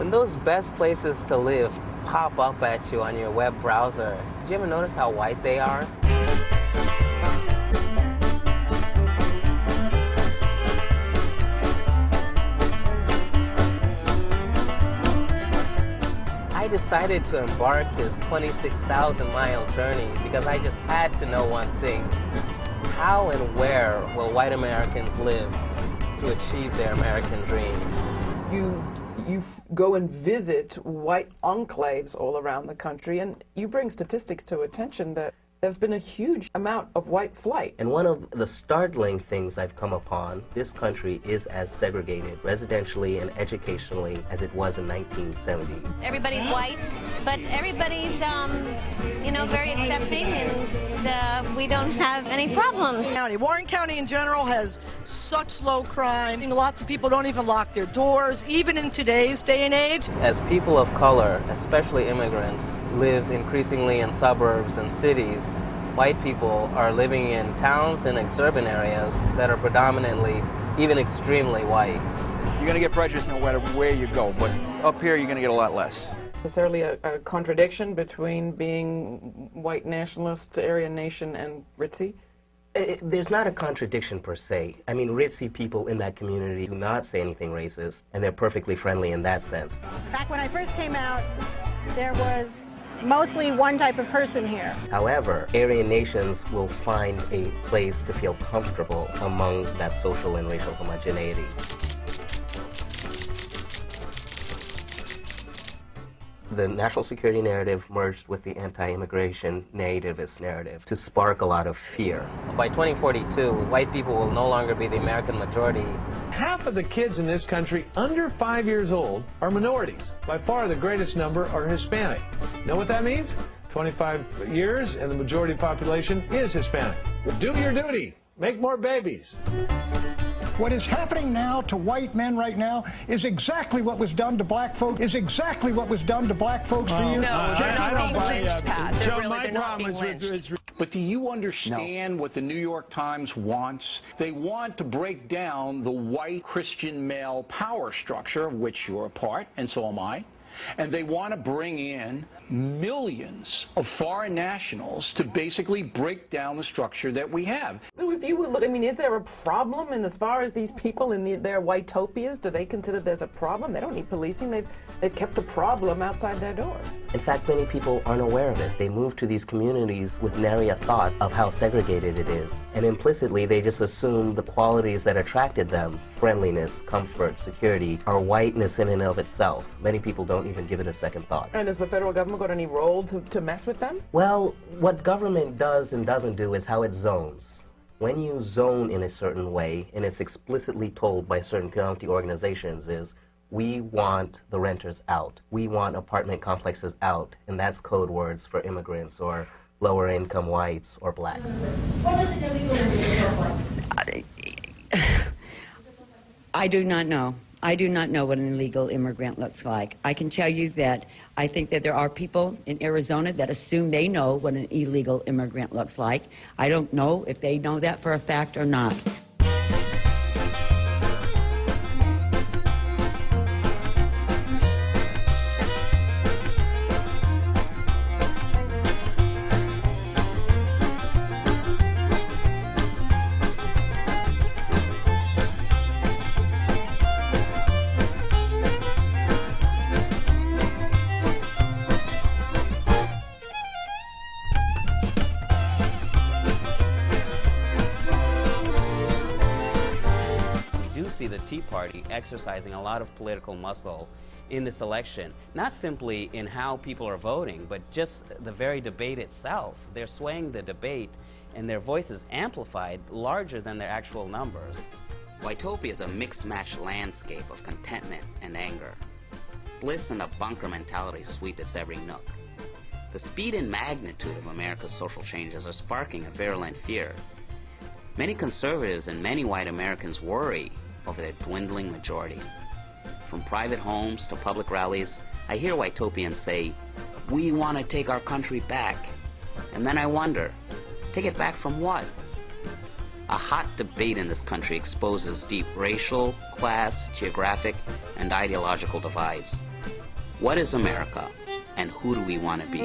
When those best places to live pop up at you on your web browser, did you ever notice how white they are? I decided to embark this 26,000-mile journey because I just had to know one thing. How and where will white Americans live to achieve their American dream? You go and visit white enclaves all around the country, and you bring statistics to attention that there's been a huge amount of white flight. And one of the startling things I've come upon, this country is as segregated residentially and educationally as it was in 1970. Everybody's white, but everybody's, you know, very accepting, and we don't have any problems. Warren County in general has such low crime. Lots of people don't even lock their doors, even in today's day and age. As people of color, especially immigrants, live increasingly in suburbs and cities, white people are living in towns and exurban areas that are predominantly, even extremely white. You're going to get prejudice no matter where you go, but up here you're going to get a lot less. Necessarily a contradiction between being white nationalist, Aryan nation, and ritzy? There's not a contradiction per se. I mean, ritzy people in that community do not say anything racist, and they're perfectly friendly in that sense. Back when I first came out, there was mostly one type of person here. However, Aryan nations will find a place to feel comfortable among that social and racial homogeneity. The national security narrative merged with the anti-immigration nativist narrative to spark a lot of fear. By 2042, white people will no longer be the American majority. Half of the kids in this country under 5 years old are minorities. By far the greatest number are Hispanic. Know what that means? 25 years and the majority population is Hispanic. Do your duty. Make more babies. What is happening now to white men right now is exactly what was done to black folks, for years. No, they're not being lynched, Pat. They're not being lynched. But do you understand what the New York Times wants? They want to break down the white Christian male power structure, of which you're a part, and so am I. And they want to bring in millions of foreign nationals to basically break down the structure that we have. So if you would look, I mean, is there a problem in as far as these people in their Whitopias? Do they consider there's a problem? They don't need policing. They've kept the problem outside their doors. In fact, many people aren't aware of it. They move to these communities with nary a thought of how segregated it is. And implicitly, they just assume the qualities that attracted them, friendliness, comfort, security, are whiteness in and of itself. Many people don't even give it a second thought. And has the federal government got any role to mess with them? Well, what government does and doesn't do is how it zones. When you zone in a certain way, and it's explicitly told by certain county organizations, is we want the renters out. We want apartment complexes out, and that's code words for immigrants or lower income whites or blacks. What does an illegal immigrant look like? I do not know. I do not know what an illegal immigrant looks like. I can tell you that I think that there are people in Arizona that assume they know what an illegal immigrant looks like. I don't know if they know that for a fact or not. See the Tea Party exercising a lot of political muscle in this election, not simply in how people are voting, but just the very debate itself. They're swaying the debate, and their voice is amplified larger than their actual numbers. Whitopia is a mixed-match landscape of contentment and anger. Bliss and a bunker mentality sweep its every nook. The speed and magnitude of America's social changes are sparking a virulent fear. Many conservatives and many white Americans worry over their dwindling majority. From private homes to public rallies, I hear Whitopians say, "We want to take our country back." And then I wonder, take it back from what? A hot debate in this country exposes deep racial, class, geographic, and ideological divides. What is America, and who do we want to be?